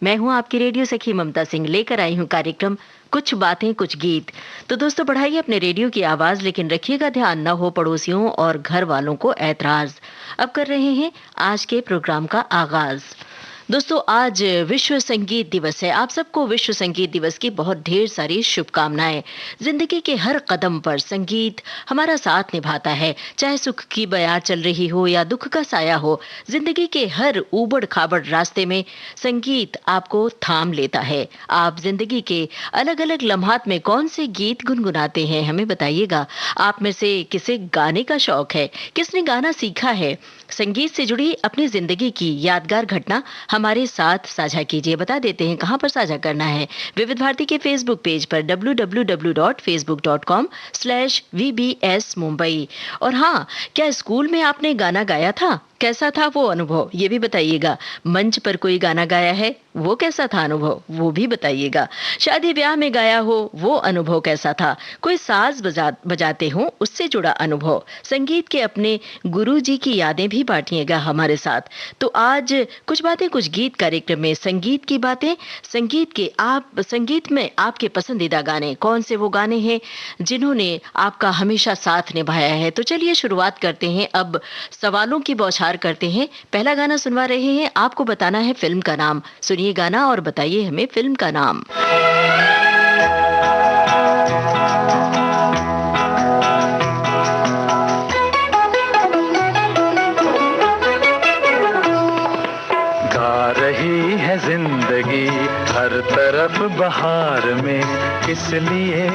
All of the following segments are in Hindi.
मैं हूं आपकी रेडियो सखी ममता सिंह, लेकर आई हूं कार्यक्रम कुछ बातें कुछ गीत। तो दोस्तों, बढ़ाइए अपने रेडियो की आवाज, लेकिन रखिएगा ध्यान न हो पड़ोसियों और घर वालों को ऐतराज। अब कर रहे हैं आज के प्रोग्राम का आगाज। दोस्तों, आज विश्व संगीत दिवस है। आप सबको विश्व संगीत दिवस की बहुत ढेर सारी शुभकामनाएं। जिंदगी के हर कदम पर संगीत हमारा साथ निभाता है, चाहे सुख की बयार चल रही हो या दुख का साया हो। जिंदगी के हर ऊबड़ खाबड़ रास्ते में संगीत आपको थाम लेता है। आप जिंदगी के अलग अलग लम्हात में कौन से गीत गुनगुनाते हैं, हमें बताइएगा। आप में से किसे गाने का शौक है, किसने गाना सीखा है? संगीत से जुड़ी अपनी जिंदगी की यादगार घटना हमारे साथ साझा कीजिए। बता देते हैं कहां पर साझा करना है। विविध भारती के फेसबुक पेज पर www.facebook.com/vbs मुंबई। और हाँ, क्या स्कूल में आपने गाना गाया था? कैसा था वो अनुभव, ये भी बताइएगा। मंच पर कोई गाना गाया है, वो कैसा था अनुभव, वो भी बताइएगा। शादी ब्याह में गाया हो, वो अनुभव कैसा था? कोई साज बजाते हो, उससे जुड़ा अनुभव। संगीत के अपने गुरुजी की यादें भी बांटिएगा हमारे साथ। तो आज कुछ बातें कुछ गीत कार्यक्रम में संगीत की बातें, संगीत में आपके पसंदीदा गाने कौन से वो गाने हैं जिन्होंने आपका हमेशा साथ निभाया है। तो चलिए शुरुआत करते हैं। अब सवालों की बौछार करते हैं। पहला गाना सुनवा रहे हैं, आपको बताना है फिल्म का नाम। सुनिए गाना और बताइए हमें फिल्म का नाम। गा रही है जिंदगी हर तरफ बहार में, किस लिए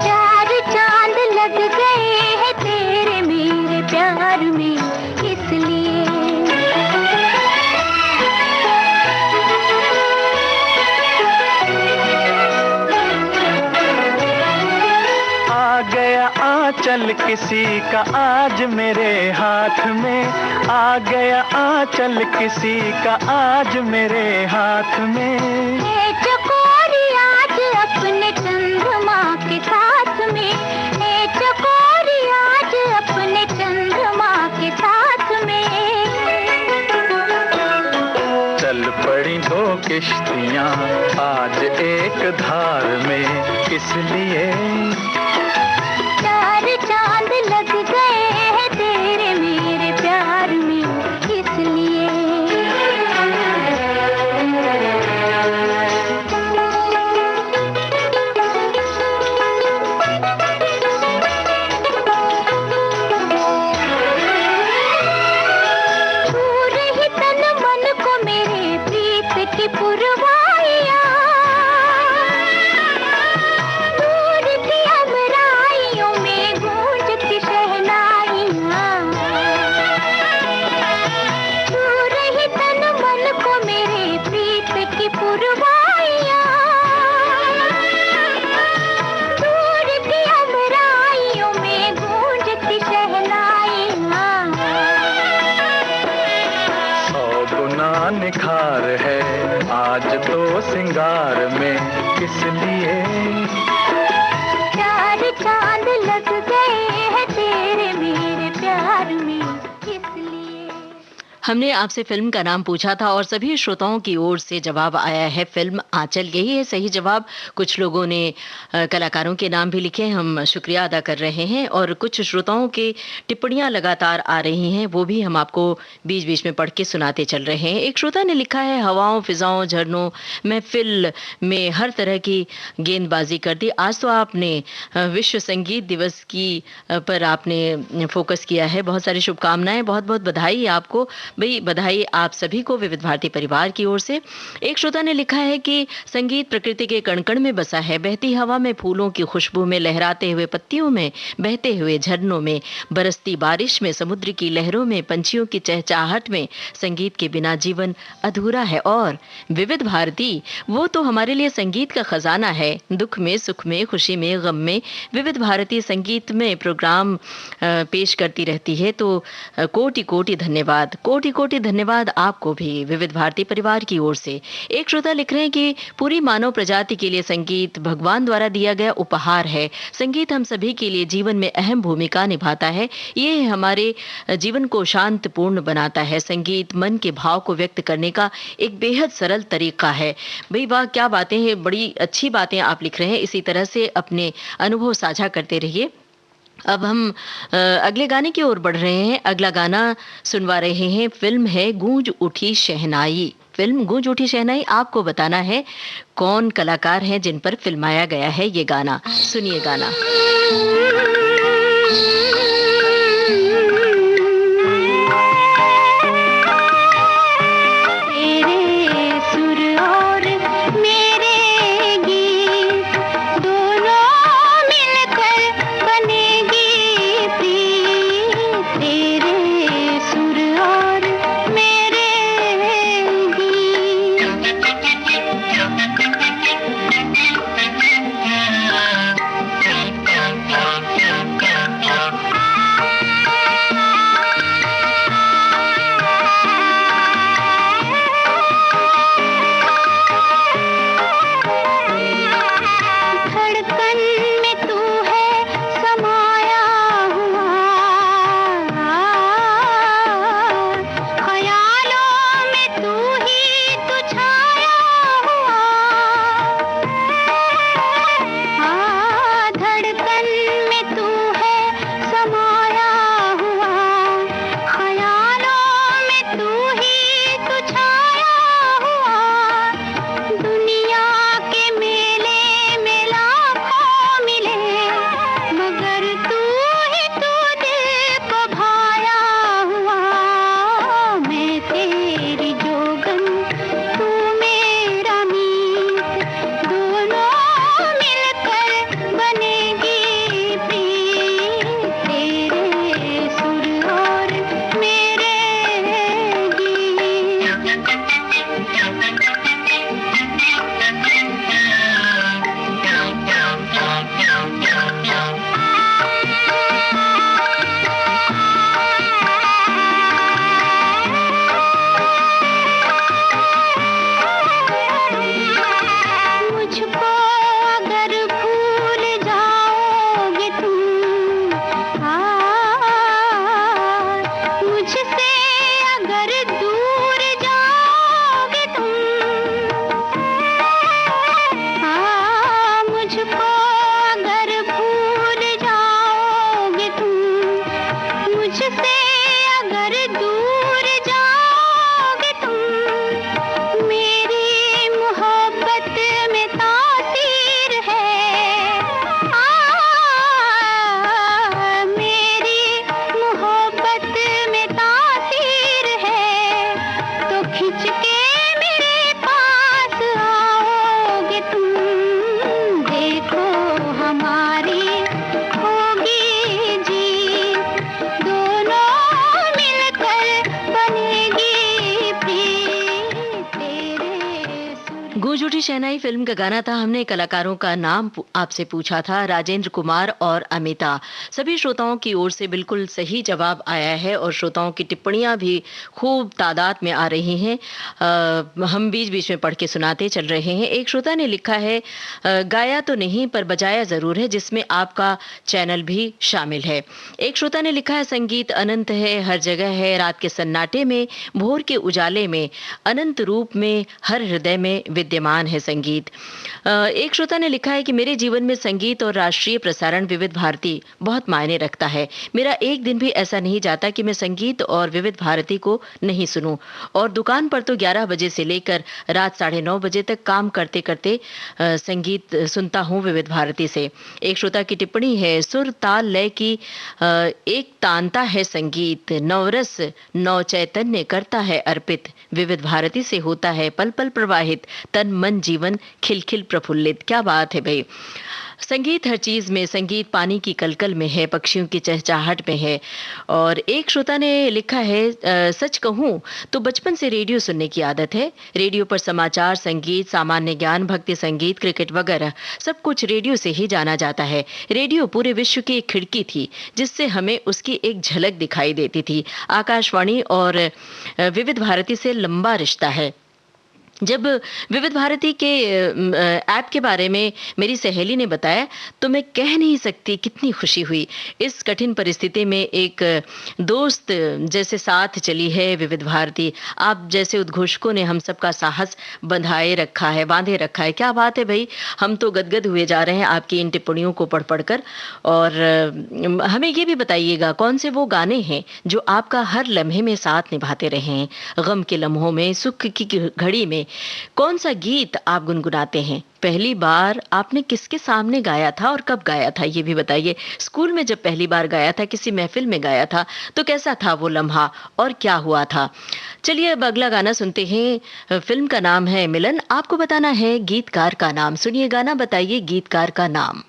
चार चांद लग गए हैं तेरे मेरे प्यार में, इसलिए आ गया आंचल किसी का आज मेरे हाथ में, आ गया आंचल किसी का आज मेरे हाथ में। है चकोरी आज अपने चंद्रमा के साथ में, है चकोरी आज अपने चंद्रमा के साथ में। चल पड़ी दो किश्तियां आज एक धार में, किस लिए चार चांद लग गए हैं तेरे मेरे प्यार में, इसलिए पूरे ही तन मन को मेरे प्रीत की पुरवाइयां, दूर की अमराइयों में गूंजती शहनाइयां। पूरे ही तन मन को मेरे प्रीत की पुरवाइयां, दूर की अमराइयों में गूंजती शहनाइयां। सौ गुना निखार है आज तो सिंगार में, किस लिए चार चांद लग गए हैं तेरे मेरे प्यार में, इसलिए। हमने आपसे फिल्म का नाम पूछा था और सभी श्रोताओं की ओर से जवाब आया है फिल्म आंचल। यही है सही जवाब। कुछ लोगों ने कलाकारों के नाम भी लिखे, हम शुक्रिया अदा कर रहे हैं। और कुछ श्रोताओं की टिप्पणियां लगातार आ रही हैं, वो भी हम आपको बीच बीच में पढ़ के सुनाते चल रहे हैं। एक श्रोता ने लिखा है, हवाओं फिजाओं झरनों महफिल में हर तरह की गेंदबाजी कर दी। आज तो आपने विश्व संगीत दिवस की पर आपने फोकस किया है। बहुत सारी शुभकामनाएं, बहुत बहुत बधाई आपको। भाई बधाई आप सभी को विविध भारती परिवार की ओर से। एक श्रोता ने लिखा है कि संगीत प्रकृति के कण कण में बसा है, बहती हवा में, फूलों की खुशबू में, लहराते हुए पत्तियों में, बहते हुए झरनों में, बरसती बारिश में, समुद्र की लहरों में, पंछियों की चहचहाहट में। संगीत के बिना जीवन अधूरा है। और विविध भारती वो तो हमारे लिए संगीत का खजाना है। दुख में, सुख में, खुशी में, गम में विविध भारती संगीत में प्रोग्राम पेश करती रहती है। तो कोटि कोटि धन्यवाद, कोटि कोटि-कोटि धन्यवाद आपको भी विविध भारती परिवार की ओर से। एक श्रोता लिख रहे हैं कि पूरी मानव प्रजाति के लिए संगीत भगवान द्वारा दिया गया उपहार है। संगीत हम सभी के लिए जीवन में अहम भूमिका निभाता है। ये हमारे जीवन को शांतिपूर्ण बनाता है। संगीत मन के भाव को व्यक्त करने का एक बेहद सरल तरीका है। भई वाह! क्या बातें हैं, बड़ी अच्छी बातें आप लिख रहे हैं। इसी तरह से अपने अनुभव साझा करते रहिए। अब हम अगले गाने की ओर बढ़ रहे हैं। अगला गाना सुनवा रहे हैं, फ़िल्म है गूंज उठी शहनाई। फ़िल्म गूंज उठी शहनाई, आपको बताना है कौन कलाकार हैं जिन पर फ़िल्माया गया है ये गाना। सुनिए गाना। तेरे सुर और मेरे गीत दोनों मिलकर बनेगी प्रीत। तेरे सुर और मेरे धड़कन में तू है समाया हुआ, ख्यालों में तू ही तो छाया हुआ। धड़कन में तू है समाया हुआ, ख्यालों में तू ही तो छाया हुआ। दुनिया के मेले में लाखों मिले, मगर तू ही तो दिल को भाया हुआ। मैं तेरी जोगन, तू मेरा मीत, दोनों मिलकर बनेगी प्रीत। तेरे सुर और मेरे मुझको अगर भूल जाओगे तुम, मुझसे अगर दूर जाओगे तुम, मुझको अगर भूल जाओगे तुम, मुझसे अगर दूर जाओगे तुम, मेरी मोहब्बत में तासीर है। मेरी मोहब्बत में तासीर है, तो खिंच के मेरे पास आओगे तुम। देखो हमारी होगी जीत, दोनों मिलकर बनेगी प्रीत। तेरे सुर गूंज उठी शहनाई फ़िल्म का गाना था। हमने कलाकारों का नाम आपसे पूछा था, राजेंद्र कुमार और अमिता। सभी श्रोताओं की ओर से बिल्कुल सही जवाब आया है और श्रोताओं की टिप्पणियां भी खूब तादाद में आ रही हैं। हम बीच-बीच में पढ़ के सुनाते चल रहे हैं। एक श्रोता ने लिखा है, गाया तो नहीं पर बजाया ज़रूर है, जिसमें आपका चैनल भी शामिल है। एक श्रोता ने लिखा है, संगीत अनंत है, हर जगह है, रात के सन्नाटे में, भोर के उजाले में, अनंत रूप में, हर हृदय में विद्यमान है संगीत। एक श्रोता ने लिखा है कि मेरे जीवन में संगीत और राष्ट्रीय प्रसारण विविध भारती बहुत मायने रखता है। मेरा एक दिन भी ऐसा नहीं जाता कि मैं संगीत और विविध भारती को नहीं सुनूं, और दुकान पर तो 11 बजे से लेकर रात 9:30 बजे तक काम करते करते संगीत सुनता हूं विविध भारती से। एक श्रोता की टिप्पणी है, सुर ताल लय की एक तानता है संगीत, नवरस नव चैतन्य करता है अर्पित, विविध भारती से होता है पल पल प्रवाहित, तन मन जीवन खिलखिल प्रफुल्लित। क्या बात है भाई। संगीत हर चीज़ में, संगीत पानी की कलकल में है, पक्षियों की चहचहाहट में है। और एक श्रोता ने लिखा है, सच कहूँ तो बचपन से रेडियो सुनने की आदत है। रेडियो पर समाचार, संगीत, सामान्य ज्ञान, भक्ति संगीत, क्रिकेट वगैरह सब कुछ रेडियो से ही जाना जाता है। रेडियो पूरे विश्व की एक खिड़की थी, जिससे हमें उसकी एक झलक दिखाई देती थी। आकाशवाणी और विविध भारती से लंबा रिश्ता है। जब विविध भारती के ऐप के बारे में मेरी सहेली ने बताया, तो मैं कह नहीं सकती कितनी खुशी हुई। इस कठिन परिस्थिति में एक दोस्त जैसे साथ चली है विविध भारती। आप जैसे उद्घोषकों ने हम सबका साहस बांधे रखा है। क्या बात है भई, हम तो गदगद हुए जा रहे हैं आपकी इन टिप्पणियों को पढ़ कर। और हमें ये भी बताइएगा, कौन से वो गाने हैं जो आपका हर लम्हे में साथ निभाते रहे हैं? गम के लम्हों में, सुख की घड़ी में कौन सा गीत आप गुनगुनाते हैं? पहली बार आपने किसके सामने गाया था और कब गाया था, ये भी बताइए। स्कूल में जब पहली बार गाया था, किसी महफिल में गाया था, तो कैसा था वो लम्हा और क्या हुआ था? चलिए अब अगला गाना सुनते हैं। फिल्म का नाम है मिलन। आपको बताना है गीतकार का नाम। सुनिए गाना, बताइए गीतकार का नाम।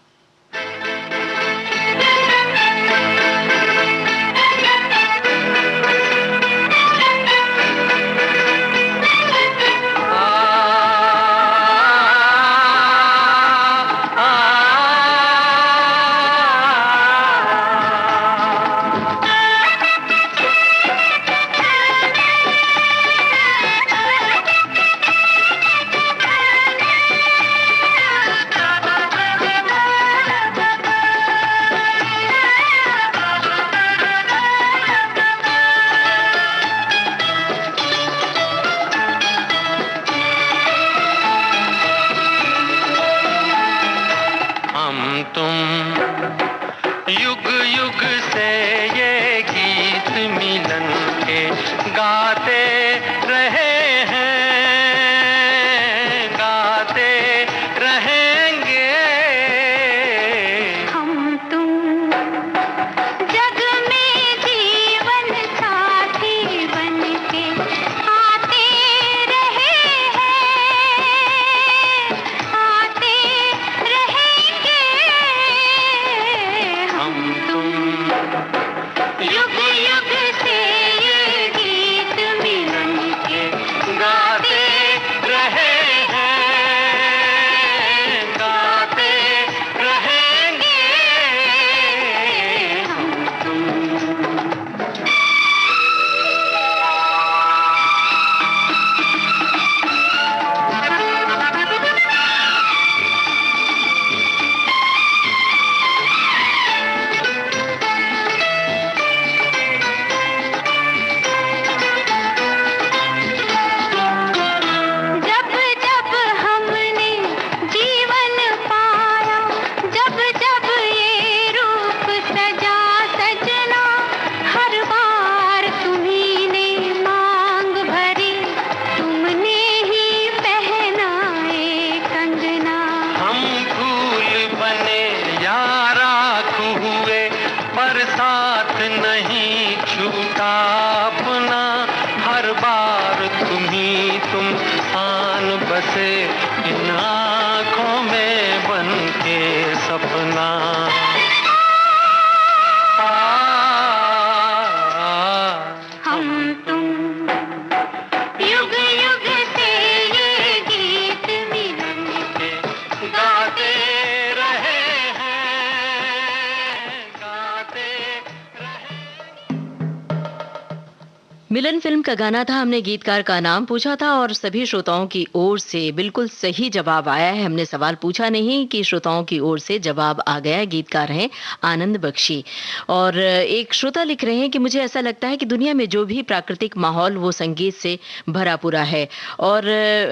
मिलन फिल्म का गाना था। हमने गीतकार का नाम पूछा था और सभी श्रोताओं की ओर से बिल्कुल सही जवाब आया है। हमने सवाल पूछा नहीं कि श्रोताओं की ओर से जवाब आ गया है। गीतकार हैं आनंद बख्शी। और एक श्रोता लिख रहे हैं कि मुझे ऐसा लगता है कि दुनिया में जो भी प्राकृतिक माहौल वो संगीत से भरा पूरा है। और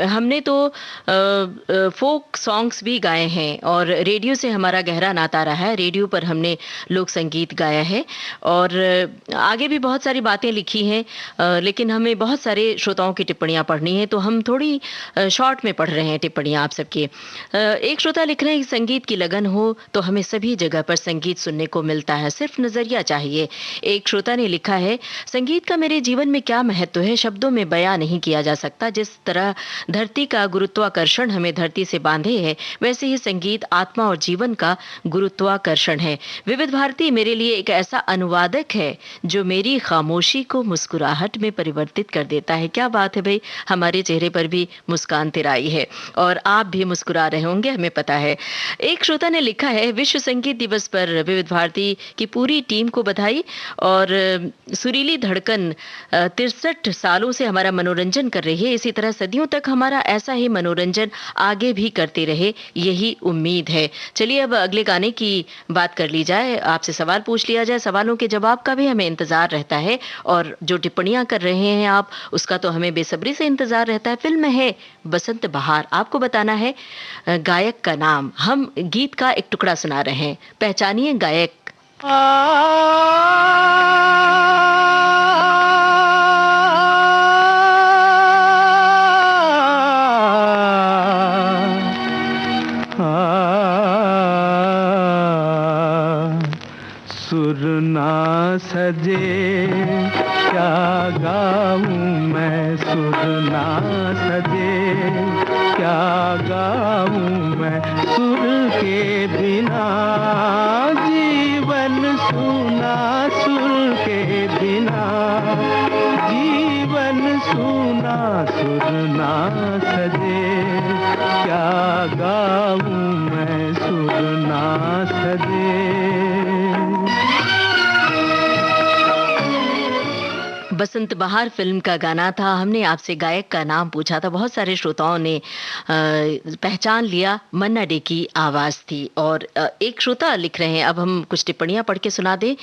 हमने तो फोक सॉन्ग्स भी गाए हैं और रेडियो से हमारा गहरा नाता रहा है। रेडियो पर हमने लोक संगीत गाया है और आगे भी बहुत सारी बातें लिखी हैं। लेकिन हमें बहुत सारे श्रोताओं की टिप्पणियाँ पढ़नी है, तो हम थोड़ी शॉर्ट में पढ़ रहे हैं टिप्पणियाँ आप सबकी। एक श्रोता लिख रहे हैं कि संगीत की लगन हो तो हमें सभी जगह पर संगीत सुनने को मिलता है, सिर्फ नज़रिया चाहिए। एक श्रोता ने लिखा है, संगीत का मेरे जीवन में क्या महत्व है, शब्दों में बयां नहीं किया जा सकता। जिस तरह धरती का गुरुत्वाकर्षण हमें धरती से बांधे है, वैसे ही संगीत आत्मा और जीवन का गुरुत्वाकर्षण है। विविध भारती मेरे लिए एक ऐसा अनुवादक है जो मेरी खामोशी को मुस्कुराहट में परिवर्तित कर देता है। क्या बात है भाई, हमारे चेहरे पर भी मुस्कान तिराई है और आप भी मुस्कुरा रहे होंगे, हमें पता है। एक श्रोता ने लिखा है, विश्व संगीत दिवस पर विविध भारती की पूरी टीम को बधाई और सुरीली धड़कन 63 सालों से हमारा मनोरंजन कर रही है। इसी तरह सदियों तक हमारा ऐसा ही मनोरंजन आगे भी करते रहे, यही उम्मीद है। चलिए अब अगले गाने की बात कर ली जाए, आपसे सवाल पूछ लिया जाए। सवालों के जवाब का भी हमें इंतजार रहता है और जो टिप्पणियां कर रहे हैं आप, उसका तो हमें बेसब्री से इंतजार रहता है। फिल्म है बसंत बहार, आपको बताना है गायक का नाम। हम गीत का एक टुकड़ा सुना रहे हैं, पहचानिए गायक। सुर ना सजे क्या गाऊं मैं, सुर ना सजे क्या गाऊं मैं, सुर के बिना जीवन सूना, सुर के बिना जीवन सूना, सुर ना सजे क्या गाऊं मैं, सुर ना सजे। बसंत बहार फिल्म का गाना था। हमने आपसे गायक का नाम पूछा था, बहुत सारे श्रोताओं ने पहचान लिया, मन्ना डे की आवाज थी। और एक श्रोता लिख रहे हैं, अब हम कुछ टिप्पणियां पढ़ के सुना दें।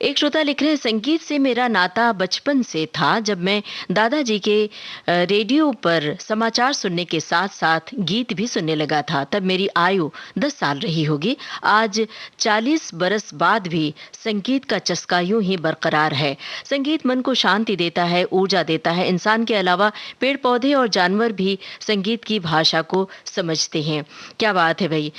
एक श्रोता लिख रहे हैं, संगीत से मेरा नाता बचपन से था। जब मैं दादाजी के रेडियो पर समाचार सुनने के साथ साथ गीत भी सुनने लगा था, तब मेरी आयु 10 साल रही होगी। आज 40 बरस बाद भी संगीत का चस्का यूं ही बरकरार है। संगीत मन को शांति देता है, ऊर्जा देता है। इंसान के अलावा पेड़ पौधे और जानवर भी संगीत की भाषा को समझते हैं। क्या बात है भाई।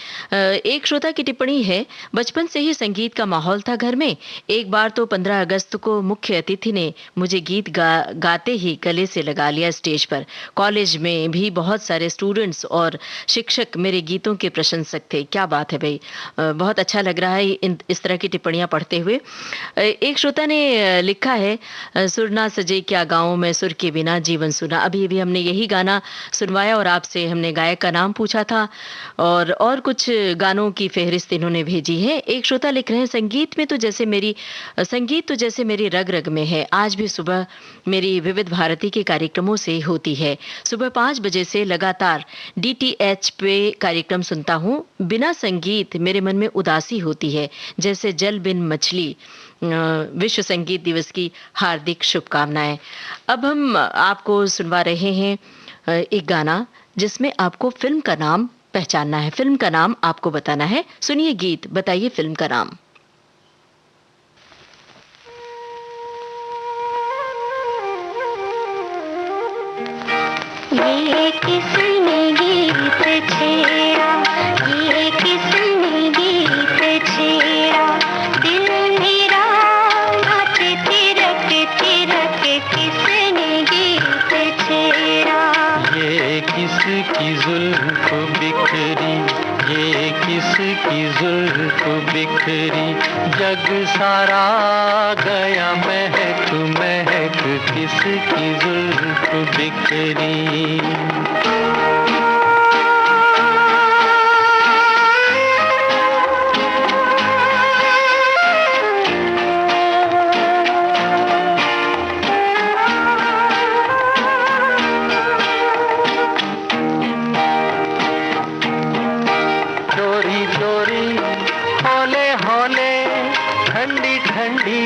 एक श्रोता की टिप्पणी है, बचपन से ही संगीत का माहौल था घर में। एक बार तो 15 अगस्त को मुख्य अतिथि ने मुझे गीत गाते ही गले से लगा लिया स्टेज पर। कॉलेज में भी बहुत सारे स्टूडेंट्स और शिक्षक मेरे गीतों के प्रशंसक थे। क्या बात है भाई, बहुत अच्छा लग रहा है इस तरह की टिप्पणियां पढ़ते हुए। एक श्रोता ने लिखा है, सुर ना सजे क्या गाऊं मैं, सुर के बिना जीवन सुना। अभी अभी हमने यही गाना सुनवाया और आपसे हमने गायक का नाम पूछा था और कुछ गानों की फेहरिस्त इन्होंने भेजी है। एक श्रोता लिख रहे हैं, संगीत तो जैसे मेरी रग रग में है। आज भी सुबह मेरी विविध भारती के कार्यक्रमों से होती है। सुबह 5 बजे से लगातार DTH पे कार्यक्रम सुनता हूँ। बिना संगीत मेरे मन में उदासी होती है, जैसे जल बिन मछली। विश्व संगीत दिवस की हार्दिक शुभकामनाएं। अब हम आपको सुनवा रहे हैं एक गाना जिसमें आपको फिल्म का नाम पहचानना है, फिल्म का नाम आपको बताना है। सुनिए गीत, बताइए फिल्म का नाम। ये किसने गीत छेड़ा, ये किसने गीत छेड़ा, दिल मेरा नाचे थिरक थिरक, किसने गीत छेड़ा। ये किसकी जुल्फ बिखरी, ये किसकी जुल्फ बिखरी, जग सारा गया महक महक, किसकी जुल्फ बिखरी। चोरी चोरी हौले हौले ठंडी ठंडी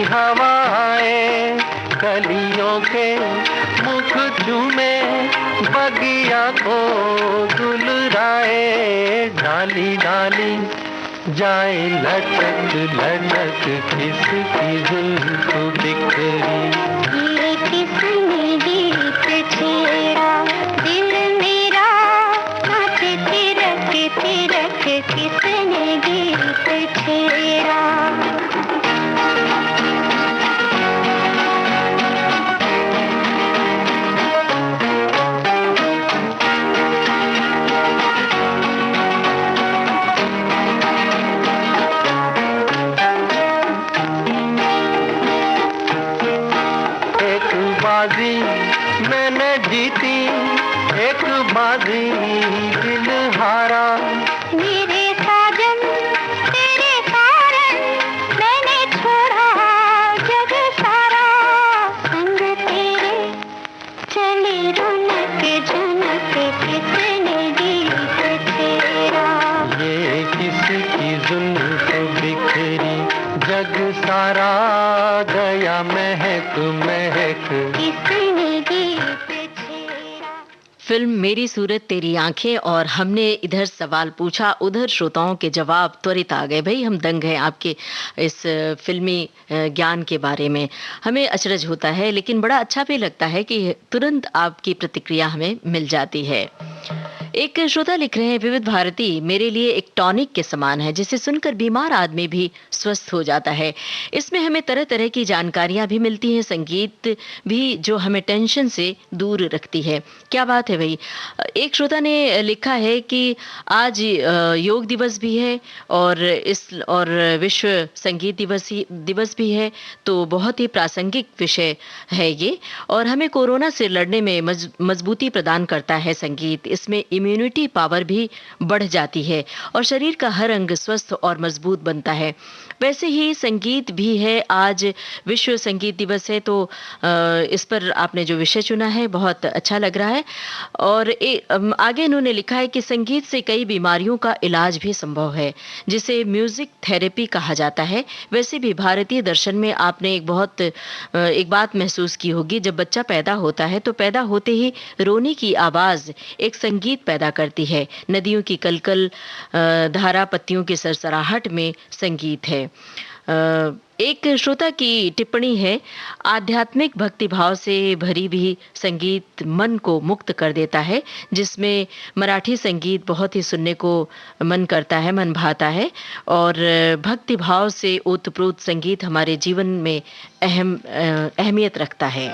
हवाएं, कलियों के मुख झूमे बगिया को दुलराए, डाली डाली जाए लटक लटक, किसकी जुल्फ बिखरी। ये बाजी दिल हारा। मेरे साजन तेरे कारण मैंने छोड़ा जग सारा। संग तेरे चले रौनक जनक किसने गीत तेरा। ये किसकी जुल्फ बिखरी जग सारा गया महक महक। किसने गीत तेरा। फिल्म मेरी सूरत तेरी आंखें, और हमने इधर सवाल पूछा, उधर श्रोताओं के जवाब त्वरित आ गए। भाई हम दंग हैं आपके इस फिल्मी ज्ञान के बारे में। हमें अचरज होता है, लेकिन बड़ा अच्छा भी लगता है कि तुरंत आपकी प्रतिक्रिया हमें मिल जाती है। एक श्रोता लिख रहे हैं, विविध भारती मेरे लिए एक टॉनिक के समान है, जिसे सुनकर बीमार आदमी भी स्वस्थ हो जाता है। इसमें हमें तरह तरह की जानकारियां भी मिलती हैं, संगीत भी जो हमें टेंशन से दूर रखती है। क्या बात है भाई। एक श्रोता ने लिखा है कि आज योग दिवस भी है और विश्व संगीत दिवस भी है, तो बहुत ही प्रासंगिक विषय है ये, और हमें कोरोना से लड़ने में मजबूती प्रदान करता है संगीत। इसमें इम्यूनिटी पावर भी बढ़ जाती है और शरीर का हर अंग स्वस्थ और मजबूत बनता है। वैसे ही संगीत भी है, आज विश्व संगीत दिवस है, तो इस पर आपने जो विषय चुना है बहुत अच्छा लग रहा है। और आगे इन्होंने लिखा है कि संगीत से कई बीमारियों का इलाज भी संभव है, जिसे म्यूजिक थेरेपी कहा जाता है। वैसे भी भारतीय दर्शन में आपने एक बात महसूस की होगी, जब बच्चा पैदा होता है तो पैदा होते ही रोने की आवाज एक संगीत पैदा करती है। नदियों की कलकल धारा, पत्तियों की सरसराहट में संगीत है। एक श्रोता की टिप्पणी है, आध्यात्मिक भक्तिभाव से भरी भी संगीत मन को मुक्त कर देता है, जिसमें मराठी संगीत बहुत ही सुनने को मन करता है, मन भाता है, और भक्तिभाव से ओतप्रोत संगीत हमारे जीवन में अहमियत रखता है।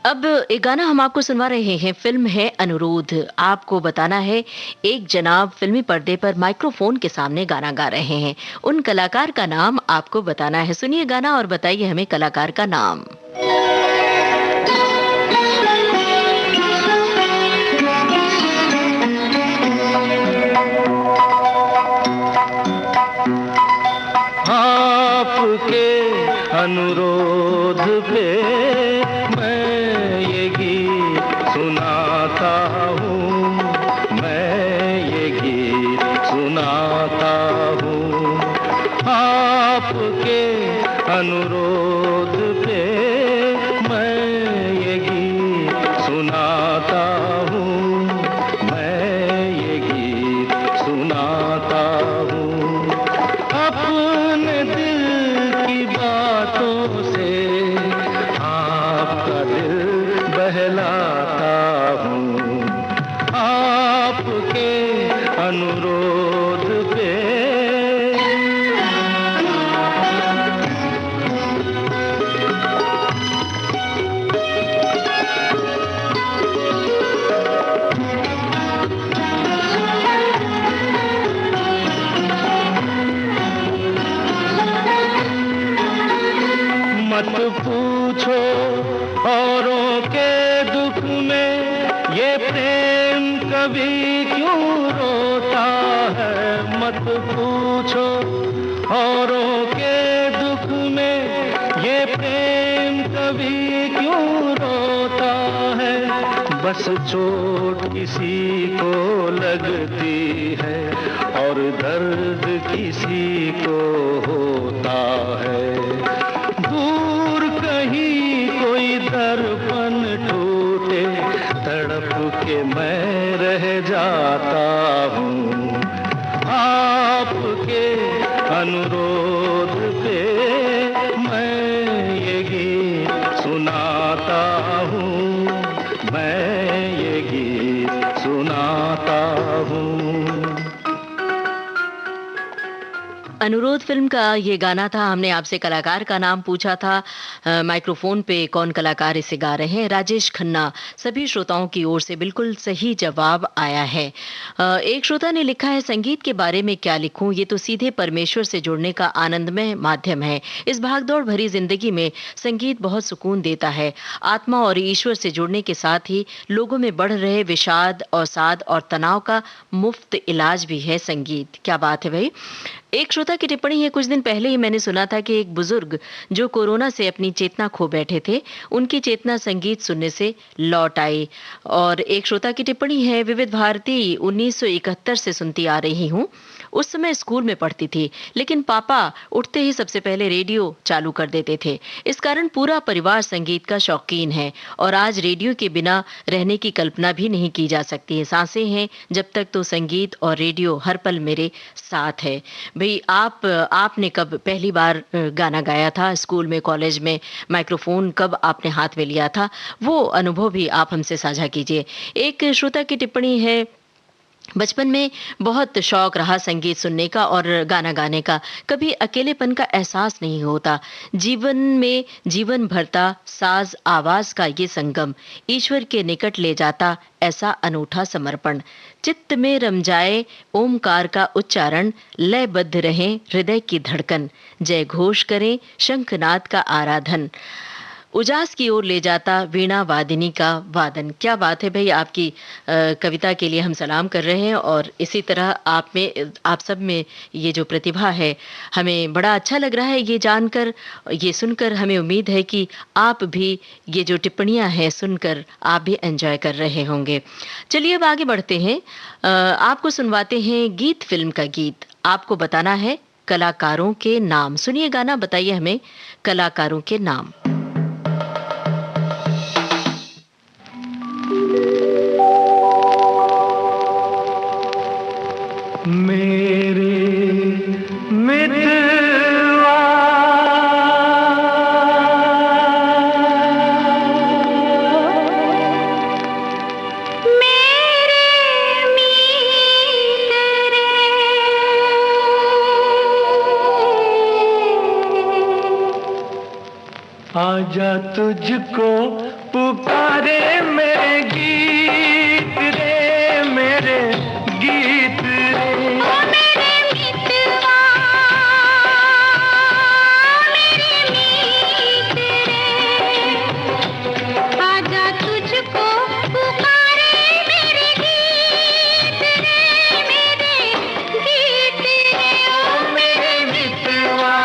अब एक गाना हम आपको सुनवा रहे हैं, फिल्म है अनुरोध। आपको बताना है, एक जनाब फिल्मी पर्दे पर माइक्रोफोन के सामने गाना गा रहे हैं, उन कलाकार का नाम आपको बताना है। सुनिए गाना और बताइए हमें कलाकार का नाम। आपके अनुरोध पे मैं ये गीत सुनाता हूँ, मैं ये गीत सुनाता हूँ। आपके अनुरोध पे मैं ये गीत सुनाता हूँ, मैं ये गीत सुनाता हूँ। अपने दिल की बातों से आपका दिल बहलाता हूँ। आपके अनुरोध पे मत पूछो औरों के दुख में ये प्रेम कभी क्यों रोता है। मत पूछो औरों के दुख में ये प्रेम कभी क्यों रोता है। बस चोट किसी को लगती है और दर्द किसी को होता है। दूर कहीं कोई दर्पण टूटे, तड़प के मैं रह जाता हूँ। आपके अनुरोध पे मैं ये गीत सुनाता हूँ, मैं ये गीत सुनाता हूँ। अनुरोध फ़िल्म का ये गाना था। हमने आपसे कलाकार का नाम पूछा था। माइक्रोफ़ोन पे कौन कलाकार इसे गा रहे हैं? राजेश खन्ना। सभी श्रोताओं की ओर से बिल्कुल सही जवाब आया है। एक श्रोता ने लिखा है, संगीत के बारे में क्या लिखूं? ये तो सीधे परमेश्वर से जुड़ने का आनंदमय माध्यम है। इस भागदौड़ भरी ज़िंदगी में संगीत बहुत सुकून देता है। आत्मा और ईश्वर से जुड़ने के साथ ही लोगों में बढ़ रहे विषाद, अवसाद और तनाव का मुफ्त इलाज भी है संगीत। क्या बात है भई! एक श्रोता की टिप्पणी है, कुछ दिन पहले ही मैंने सुना था कि एक बुजुर्ग जो कोरोना से अपनी चेतना खो बैठे थे, उनकी चेतना संगीत सुनने से लौट आई। और एक श्रोता की टिप्पणी है, विविध भारती 1971 से सुनती आ रही हूँ। उस समय स्कूल में पढ़ती थी, लेकिन पापा उठते ही सबसे पहले रेडियो चालू कर देते थे। इस कारण पूरा परिवार संगीत का शौकीन है और आज रेडियो के बिना रहने की कल्पना भी नहीं की जा सकती है। सांसें हैं जब तक तो संगीत और रेडियो हर पल मेरे साथ है। भई आपने कब पहली बार गाना गाया था? स्कूल में, कॉलेज में माइक्रोफ़ोन कब आपने हाथ में लिया था? वो अनुभव भी आप हमसे साझा कीजिए। एक श्रोता की टिप्पणी है, बचपन में बहुत शौक रहा संगीत सुनने का और गाना गाने का। कभी अकेलेपन का एहसास नहीं होता। जीवन में जीवन भरता साज आवाज का ये संगम, ईश्वर के निकट ले जाता ऐसा अनूठा समर्पण। चित्त में रम जाए ओमकार का उच्चारण, लयबद्ध रहे हृदय की धड़कन। जय घोष करें शंखनाद का आराधन, उजास की ओर ले जाता वीणा वादिनी का वादन। क्या बात है भई! आपकी कविता के लिए हम सलाम कर रहे हैं और इसी तरह आप सब में ये जो प्रतिभा है, हमें बड़ा अच्छा लग रहा है ये जानकर, ये सुनकर। हमें उम्मीद है कि आप भी ये जो टिप्पणियाँ हैं सुनकर आप भी एन्जॉय कर रहे होंगे। चलिए अब आगे बढ़ते हैं। आपको सुनवाते हैं गीत फ़िल्म का गीत। आपको बताना है कलाकारों के नाम। सुनिए गाना, बताइए हमें कलाकारों के नाम। मेरे मितवा मेरे मीत रे, आजा तुझको पुकारे मेरे गीत रे, मेरे गीत रे। ओ मेरे मितवा, मेरे मीत रे, आजा तुझको पुकारे मेरे गीत रे, मेरे गीत रे। ओ मेरे मितवा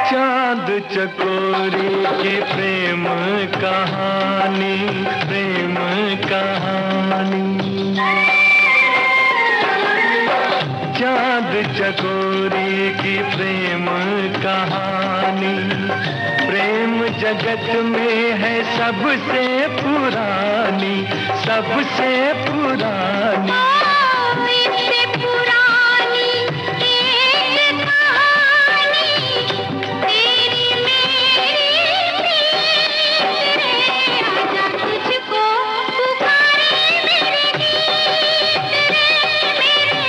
चांद चकोरी की प्रेम कहानी, प्रेम कहानी। चांद चकोरी की प्रेम कहानी, प्रेम जगत में है सबसे पुरानी, सबसे पुरानी। इससे पुरानी एक कहानी, तेरी मेरी प्रीत रे, आजा तुझको पुकारे मेरे गीत रे, मेरे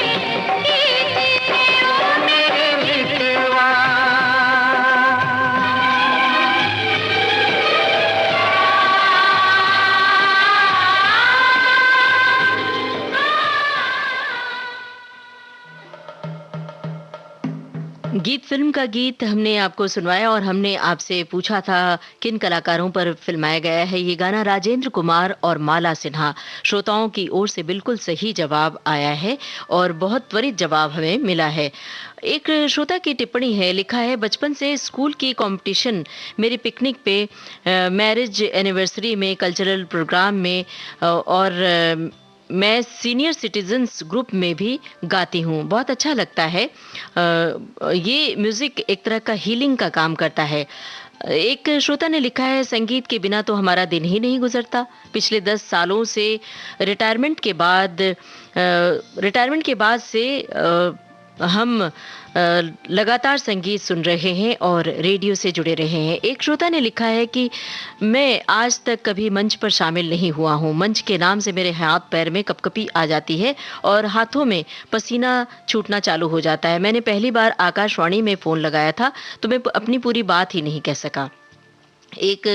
गीत रे। ओ मेरे मितवा गीत फ़िल्म का गीत हमने आपको सुनवाया और हमने आपसे पूछा था किन कलाकारों पर फिल्माया गया है ये गाना। राजेंद्र कुमार और माला सिन्हा। श्रोताओं की ओर से बिल्कुल सही जवाब आया है और बहुत त्वरित जवाब हमें मिला है। एक श्रोता की टिप्पणी है, लिखा है, बचपन से स्कूल की कंपटीशन, मेरी पिकनिक पे, मैरिज एनिवर्सरी में, कल्चरल प्रोग्राम में और मैं सीनियर सिटीजन्स ग्रुप में भी गाती हूँ। बहुत अच्छा लगता है। ये म्यूज़िक एक तरह का हीलिंग का काम करता है। एक श्रोता ने लिखा है, संगीत के बिना तो हमारा दिन ही नहीं गुजरता। पिछले 10 सालों से रिटायरमेंट के बाद से हम लगातार संगीत सुन रहे हैं और रेडियो से जुड़े रहे हैं। एक श्रोता ने लिखा है कि मैं आज तक कभी मंच पर शामिल नहीं हुआ हूँ। मंच के नाम से मेरे हाथ पैर में कपकपी आ जाती है और हाथों में पसीना छूटना चालू हो जाता है। मैंने पहली बार आकाशवाणी में फ़ोन लगाया था तो मैं अपनी पूरी बात ही नहीं कह सका। एक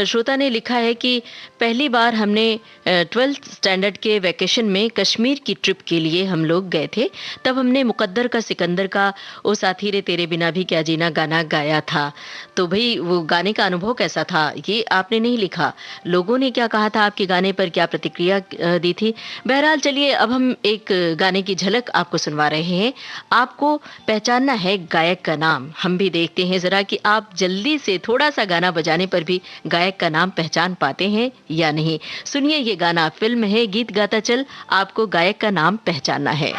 श्रोता ने लिखा है कि पहली बार हमने 12th स्टैंडर्ड के वैकेशन में कश्मीर की ट्रिप के लिए हम लोग गए थे। तब हमने मुकद्दर का सिकंदर का ओ साथी रे तेरे बिना भी क्या जीना गाना गाया था। तो भाई वो गाने का अनुभव कैसा था ये आपने नहीं लिखा, लोगों ने क्या कहा था आपके गाने पर, क्या प्रतिक्रिया दी थी। बहरहाल चलिए अब हम एक गाने की झलक आपको सुनवा रहे हैं। आपको पहचानना है गायक का नाम। हम भी देखते हैं जरा कि आप जल्दी से थोड़ा सा गाना बजाने पर भी गायक का नाम पहचान पाते हैं या नहीं। सुनिए ये गाना, फिल्म है गीत गाता चल, आपको गायक का नाम पहचानना है।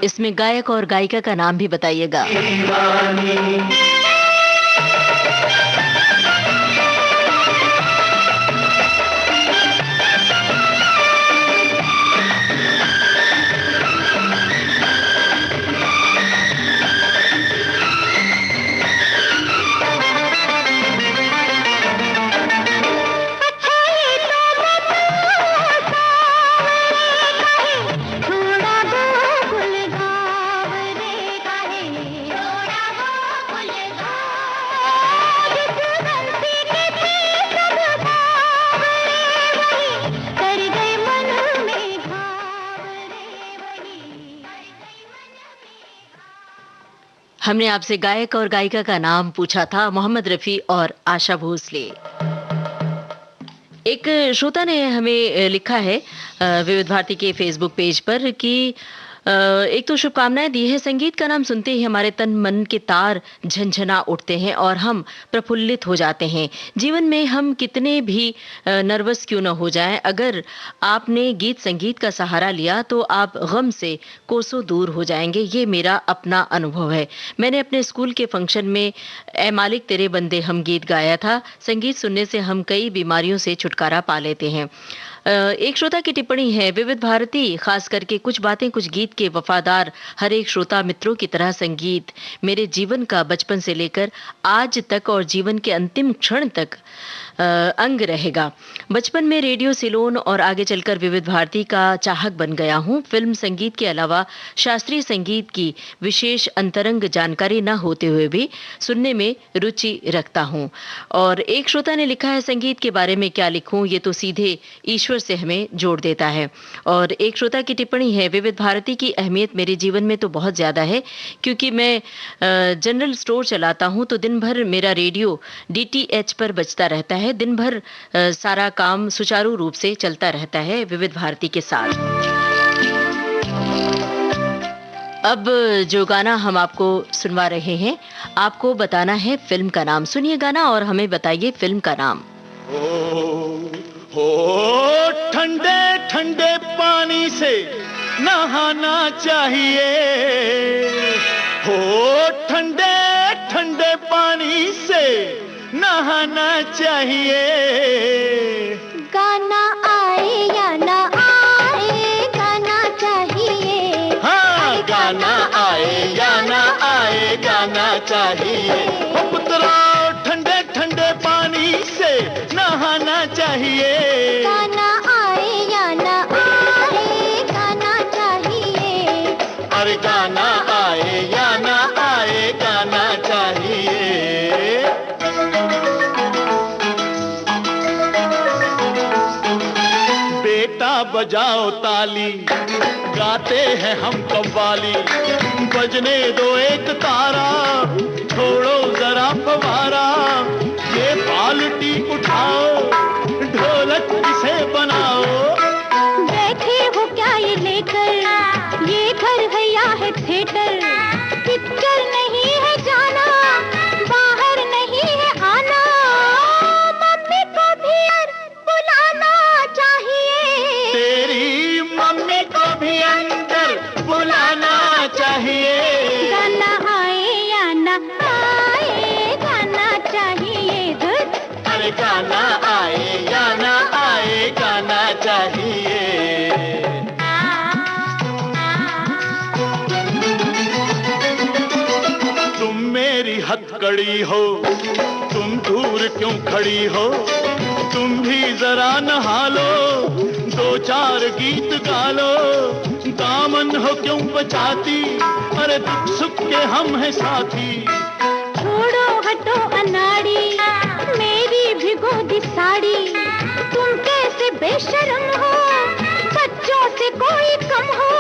इसमें गायक और गायिका का नाम भी बताइएगा। हमने आपसे गायक और गायिका का नाम पूछा था, मोहम्मद रफी और आशा भोसले। एक श्रोता ने हमें लिखा है विविध भारती के फेसबुक पेज पर कि एक तो शुभकामनाएं दी है। संगीत का नाम सुनते ही हमारे तन मन के तार झनझना उठते हैं और हम प्रफुल्लित हो जाते हैं। जीवन में हम कितने भी नर्वस क्यों न हो जाएं, अगर आपने गीत संगीत का सहारा लिया तो आप गम से कोसों दूर हो जाएंगे। ये मेरा अपना अनुभव है। मैंने अपने स्कूल के फंक्शन में ए मालिक तेरे बंदे हम गीत गाया था। संगीत सुनने से हम कई बीमारियों से छुटकारा पा लेते हैं। एक श्रोता की टिप्पणी है, विविध भारती खास करके कुछ बातें कुछ गीत के वफादार हर एक श्रोता मित्रों की तरह संगीत मेरे जीवन का बचपन से लेकर आज तक और जीवन के अंतिम क्षण तक अंग रहेगा। बचपन में रेडियो सिलोन और आगे चलकर विविध भारती का चाहक बन गया हूँ। फिल्म संगीत के अलावा शास्त्रीय संगीत की विशेष अंतरंग जानकारी न होते हुए भी सुनने में रुचि रखता हूँ। और एक श्रोता ने लिखा है, संगीत के बारे में क्या लिखूं, ये तो सीधे ईश्वर से हमें जोड़ देता है। और एक श्रोता की टिप्पणी है, विविध भारती की अहमियत मेरे जीवन में तो बहुत ज़्यादा है, क्योंकि मैं जनरल स्टोर चलाता हूँ तो दिन भर मेरा रेडियो DTH पर बजता रहता है। दिन भर सारा काम सुचारू रूप से चलता रहता है विविध भारती के साथ। अब जो गाना हम आपको सुनवा रहे हैं, आपको बताना है फिल्म का नाम। सुनिए गाना और हमें बताइए फिल्म का नाम। हो ठंडे ठंडे पानी से नहाना चाहिए, हो ठंडे ठंडे पानी से नहाना चाहिए। गाना आए या ना आए गाना चाहिए। हाँ, गाना आए या ना आए गाना चाहिए। हो पुत्रा ठंडे ठंडे पानी से नहाना चाहिए। गाना आए या ना आए गाना बजाओ ताली, गाते हैं हम कव्वाली। बजने दो एक तारा, छोड़ो जरा फवारा, ये बाल्टी उठाओ, ढोलक इसे बनाओ। बैठे हो क्या ये लेकर, ये घर है या है थिएटर? पिक्चर नहीं है जाना, बाहर नहीं है आना, मम्मी को भी बुलाना चाहिए। तेरी मम्मी को भी अंदर बुलाना चाहिए। गाना आए या ना आए, गाना चाहिए धुन। अरे गाना आए या ना आए, गाना चाहिए। तुम मेरी हथकड़ी हो, तुम दूर क्यों खड़ी हो? तुम भी जरा नहा लो, दो चार गीत गा लो। दामन हो क्यों बचाती, अरे दुख सुख के हम हैं साथी। छोड़ो हटो अनाड़ी, मेरी भिगो दी साड़ी। तुम कैसे बेशर्म हो, बच्चों से कोई कम हो।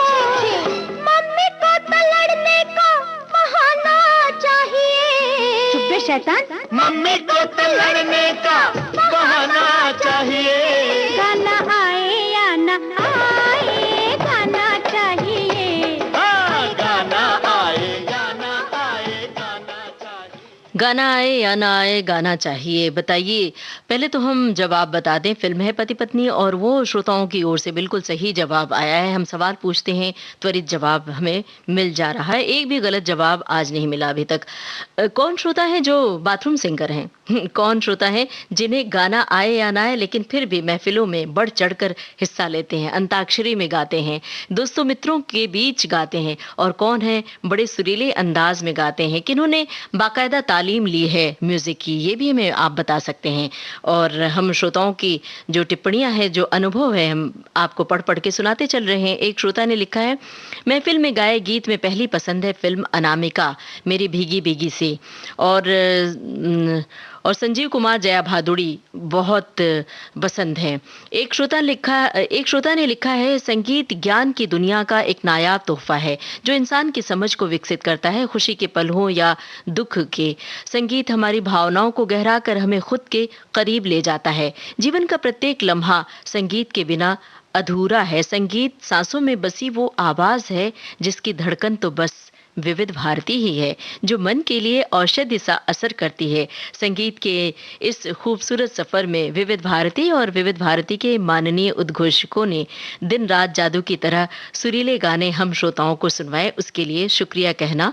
मम्मी को तो लड़ने का बहाना चाहिए। चुप बे शैतान, मम्मी को तो लड़ने का बहाना चाहिए। गाना आए या ना आए, गाना चाहिए। हाँ, गाना आए या ना आए, गाना चाहिए। गाना आए या ना आए, गाना चाहिए। बताइए, पहले तो हम जवाब बता दें। फिल्म है पति पत्नी और वो श्रोताओं की ओर से बिल्कुल सही जवाब आया है। हम सवाल पूछते हैं, त्वरित जवाब हमें मिल जा रहा है। एक भी गलत जवाब आज नहीं मिला अभी तक। कौन श्रोता है जो बाथरूम सिंगर हैं? कौन श्रोता है जिन्हें गाना आए या ना आए लेकिन फिर भी महफिलों में बढ़ चढ़कर हिस्सा लेते हैं, अंताक्षरी में गाते हैं, दोस्तों मित्रों के बीच गाते हैं? और कौन है बड़े सुरीले अंदाज में गाते हैं? किन्होंने बाकायदा तालीम ली है म्यूजिक की? ये भी हमें आप बता सकते हैं। और हम श्रोताओं की जो टिप्पणियां हैं, जो अनुभव है, हम आपको पढ़ पढ़ के सुनाते चल रहे हैं। एक श्रोता ने लिखा है, महफिल में गाए गीत में पहली पसंद है फिल्म अनामिका, मेरी भीगी भीगी से। और संजीव कुमार जया भादुड़ी बहुत पसंद है। एक श्रोता ने लिखा है, संगीत ज्ञान की दुनिया का एक नायाब तोहफा है जो इंसान की समझ को विकसित करता है, खुशी के पल हों या दुख के। संगीत हमारी भावनाओं को गहरा कर हमें खुद के करीब ले जाता है। जीवन का प्रत्येक लम्हा संगीत के बिना अधूरा है। संगीत सांसों में बसी वो आवाज है जिसकी धड़कन तो बस विविध भारती ही है, जो मन के लिए औषधि सा असर करती है। संगीत के इस खूबसूरत सफर में विविध भारती और विविध भारती के माननीय उद्घोषकों ने दिन रात जादू की तरह सुरीले गाने हम श्रोताओं को सुनवाए, उसके लिए शुक्रिया कहना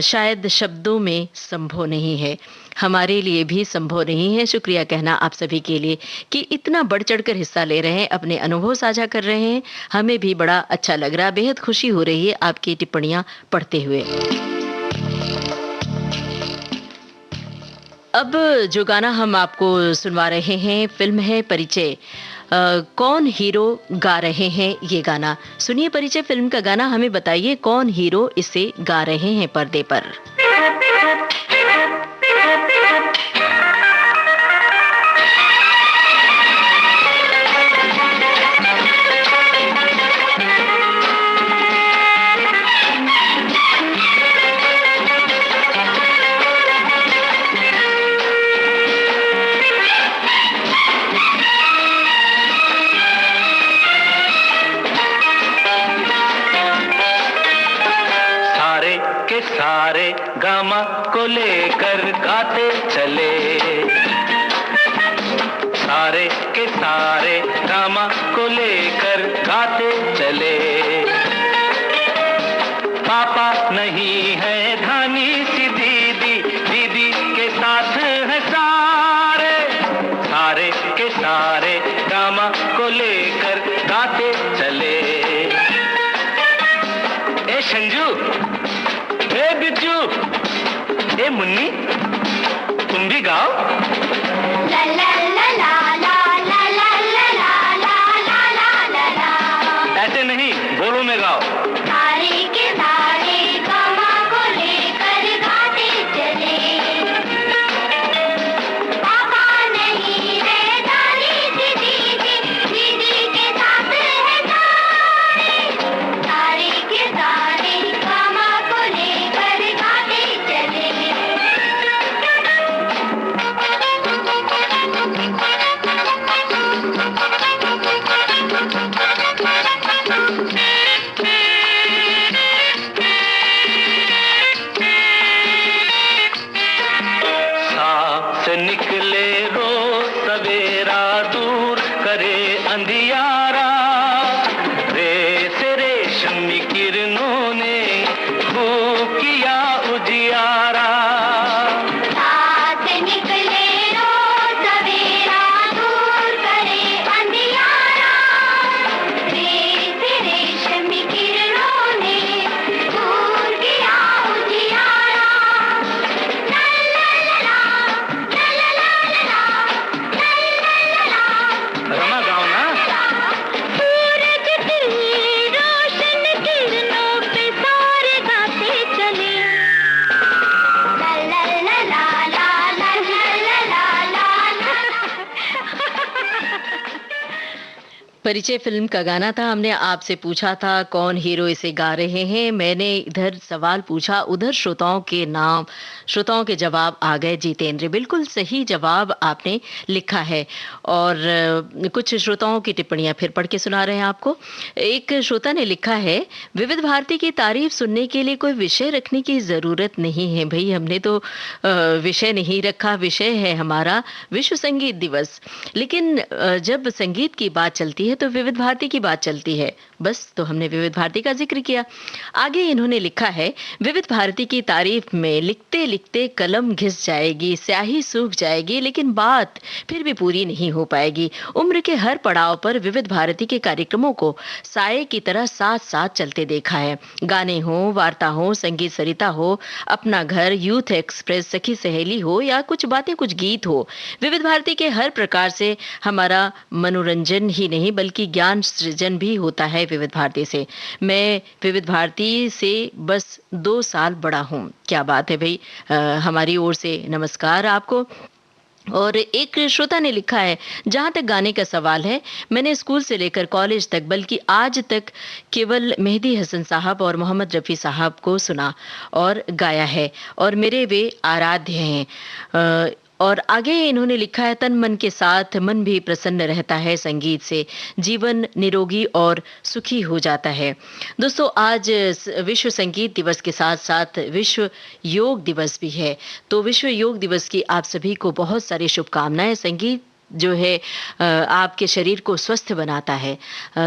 शायद शब्दों में संभव नहीं है, हमारे लिए भी संभव नहीं है। शुक्रिया कहना आप सभी के लिए कि इतना बढ़ चढ़कर हिस्सा ले रहे हैं, अपने अनुभव साझा कर रहे हैं। हमें भी बड़ा अच्छा लग रहा है, बेहद खुशी हो रही है आपकी टिप्पणियां पढ़ते हुए। अब जो गाना हम आपको सुनवा रहे हैं, फिल्म है परिचय। कौन हीरो गा रहे हैं ये गाना? सुनिए परिचय फिल्म का गाना, हमें बताइए कौन हीरो इसे गा रहे हैं पर्दे पर। सारे गामा को लेकर गाते चले, सारे के सारे गामा को लेकर गाते चले। पापा नहीं है धानी सी दीदी, दीदी के साथ है सारे, सारे के सारे गामा को लेकर गाते चले। ए संजू, ए बिज्जू, ए मुन्नी, तुम भी गाओ। ला ला ला ला ला ला ला ला ला ला ला ला। ऐसे नहीं, बोलो में गाओ। सारे के सारे गामा को लेकर गाते चले, पापा नहीं है दादी दीदी, दीदी के साथ निकले रोज सवेरा, दूर करे अंधियारा। रेस रेशम किरणों ने खूब किया उजियारा। परिचय फिल्म का गाना था। हमने आपसे पूछा था कौन हीरो इसे गा रहे हैं। मैंने इधर सवाल पूछा, उधर श्रोताओं के नाम, श्रोताओं के जवाब आ गए। जितेंद्र, बिल्कुल सही जवाब आपने लिखा है। और कुछ श्रोताओं की टिप्पणियां फिर पढ़ के सुना रहे हैं आपको। एक श्रोता ने लिखा है, विविध भारती की तारीफ सुनने के लिए कोई विषय रखने की जरूरत नहीं है। भाई हमने तो विषय नहीं रखा, विषय है हमारा विश्व संगीत दिवस। लेकिन जब संगीत की बात चलती है तो विविध भारती की बात चलती है, बस तो हमने विविध भारती का जिक्र किया। आगे इन्होंने लिखा है, विविध भारती की तारीफ में लिखते लिखते कलम घिस जाएगी, स्याही सूख जाएगी, लेकिन बात फिर भी पूरी नहीं हो पाएगी। उम्र के हर पड़ाव पर विविध भारती के कार्यक्रमों को साये की तरह साथ साथ चलते देखा है। गाने हो, वार्ता हो, संगीत सरिता हो, अपना घर, यूथ एक्सप्रेस, सखी सहेली हो या कुछ बातें कुछ गीत हो, विविध भारती के हर प्रकार से हमारा मनोरंजन ही नहीं बल्कि ज्ञान सृजन भी होता है विविध भारती से। मैं विविध भारती से बस 2 साल बड़ा हूँ। क्या बात है भाई, हमारी ओर से नमस्कार आपको। और एक श्रोता ने लिखा है, जहां तक गाने का सवाल है, मैंने स्कूल से लेकर कॉलेज तक बल्कि आज तक केवल मेहदी हसन साहब और मोहम्मद रफ़ी साहब को सुना और गाया है और मेरे वे आराध्य हैं। और आगे इन्होंने लिखा है, तन मन के साथ मन भी प्रसन्न रहता है, संगीत से जीवन निरोगी और सुखी हो जाता है। दोस्तों, आज विश्व संगीत दिवस के साथ साथ विश्व योग दिवस भी है, तो विश्व योग दिवस की आप सभी को बहुत सारी शुभकामनाएं। संगीत जो है आपके शरीर को स्वस्थ बनाता है।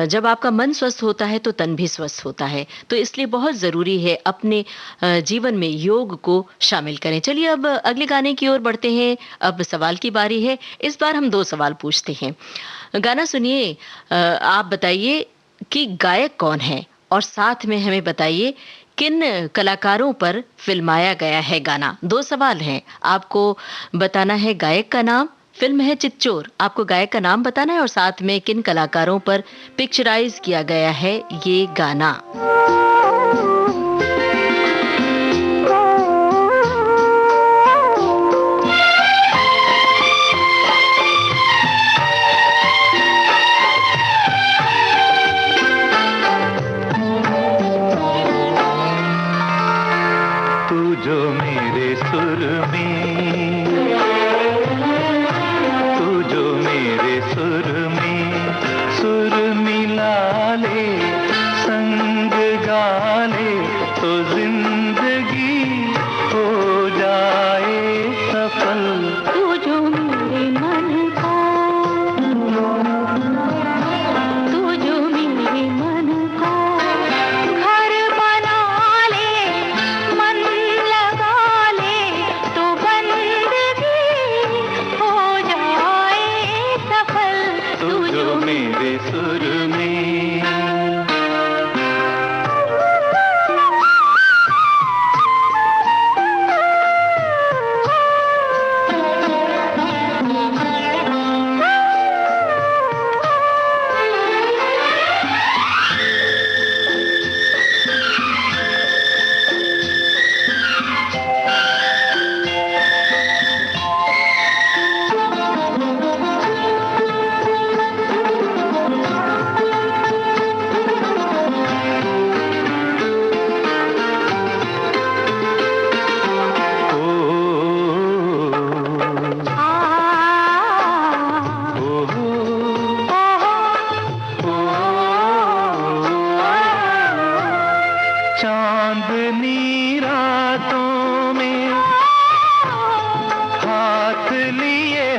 जब आपका मन स्वस्थ होता है तो तन भी स्वस्थ होता है, तो इसलिए बहुत ज़रूरी है अपने जीवन में योग को शामिल करें। चलिए अब अगले गाने की ओर बढ़ते हैं। अब सवाल की बारी है। इस बार हम 2 सवाल पूछते हैं। गाना सुनिए, आप बताइए कि गायक कौन है और साथ में हमें बताइए किन कलाकारों पर फिल्माया गया है गाना। 2 सवाल हैं, आपको बताना है गायक का नाम। फिल्म है चितचोर, आपको गायक का नाम बताना है और साथ में किन कलाकारों पर पिक्चराइज किया गया है ये गाना। तू जो मेरे सुर में, सुर में सुर मिला ले, संग गा ले तो जिंदगी हो जाए सफल। तू जो मेरे मन का, तू जो मेरे मन का घर बना ले, मन लगा ले तो बंदगी हो जाए सफल। तू जो मेरे सुर में।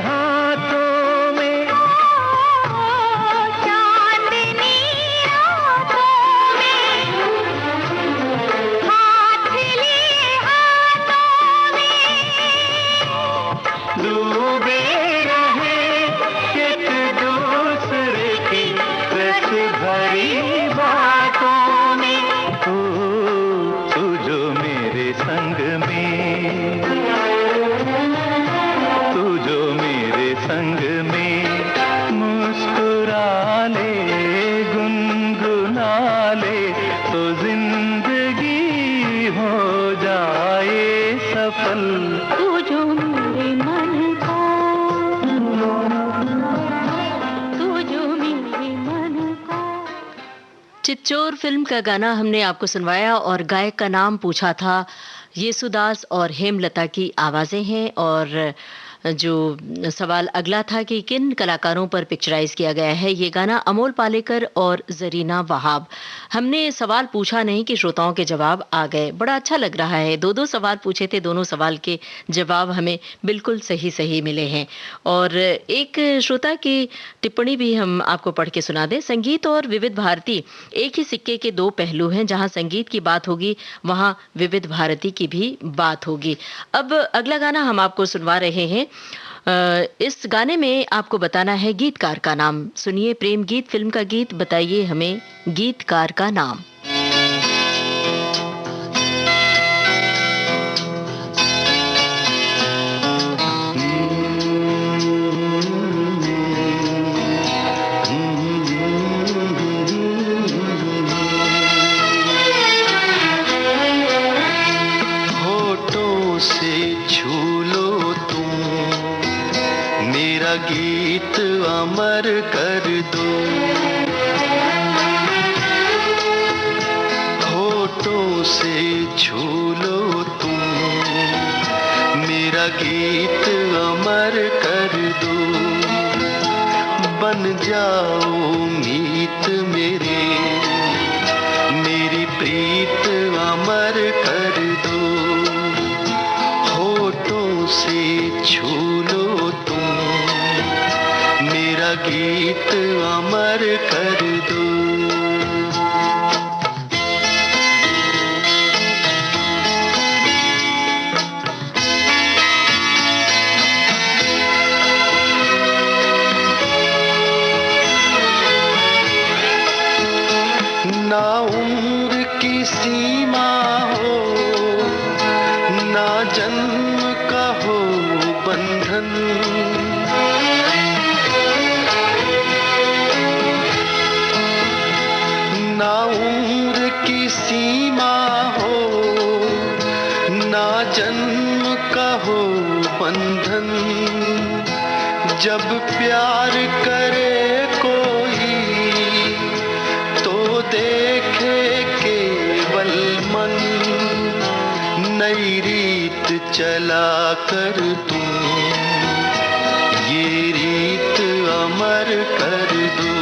हाथों में, चांदनी रातों में, हाथ लिए हाथों में, डूबे रहे एक दूसरे की रस भरी बातों में। तू जो मेरे संग में, तू जो मेरे संग में मुस्कुरा ले, गुनगुना ले, तो जिंदगी हो जाए सफल। तू जो मेरे मन का, तू जो मेरे मन का। चितचोर फिल्म का गाना हमने आपको सुनवाया और गायक का नाम पूछा था। येसुदास और हेमलता की आवाजें हैं। और जो सवाल अगला था कि किन कलाकारों पर पिक्चराइज किया गया है ये गाना, अमोल पालेकर और जरीना वहाब। हमने सवाल पूछा नहीं कि श्रोताओं के जवाब आ गए, बड़ा अच्छा लग रहा है। दो सवाल पूछे थे, दोनों सवाल के जवाब हमें बिल्कुल सही सही मिले हैं। और एक श्रोता की टिप्पणी भी हम आपको पढ़ के सुना दें। संगीत और विविध भारती एक ही सिक्के के दो पहलू हैं, जहां संगीत की बात होगी वहां विविध भारती की भी बात होगी। अब अगला गाना हम आपको सुनवा रहे हैं। इस गाने में आपको बताना है गीतकार का नाम। सुनिए प्रेम गीत फिल्म का गीत, बताइए हमें गीतकार का नाम। होठों से छू लो तुम, मेरा गीत अमर कर दो। होठों से छू लो तुम, मेरा गीत अमर कर दो। बन जाओ मीत मेरे, मेरी प्रीत अमर कर दो। होठों से छू लो तुम, मेरा गीत अमर कर दो। ना उम्र की सीमा हो, ना जन्म का हो बंधन। ना उम्र की सीमा हो, ना जन्म का हो बंधन। जब प्यार करे कोई तो देखे केवल मन। नई रीत चला कर तुम, ये रीत अमर कर दो।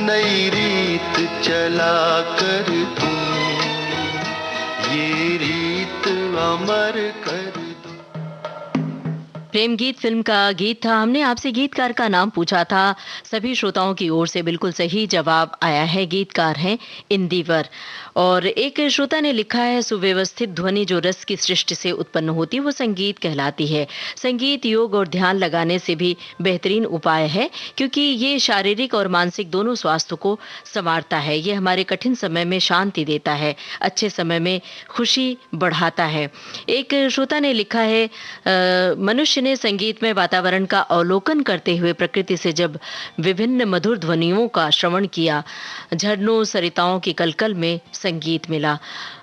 नई रीत चला कर तुम, ये रीत अमर कर दो। प्रेम गीत फिल्म का गीत था। हमने आपसे गीतकार का नाम पूछा था। सभी श्रोताओं की ओर से बिल्कुल सही जवाब आया है। गीतकार हैं इंदिवर। और एक श्रोता ने लिखा है, सुव्यवस्थित ध्वनि जो रस की सृष्टि से उत्पन्न होती है वो संगीत कहलाती है। संगीत योग और ध्यान लगाने से भी बेहतरीन उपाय है, क्योंकि ये शारीरिक और मानसिक दोनों स्वास्थ्य को संवारता है। ये हमारे कठिन समय में शांति देता है, अच्छे समय में खुशी बढ़ाता है। एक श्रोता ने लिखा है, मनुष्य ने संगीत में वातावरण का अवलोकन करते हुए प्रकृति से जब विभिन्न मधुर ध्वनियों का श्रवण किया, झरनों सरिताओं की कलकल में संगीत मिला।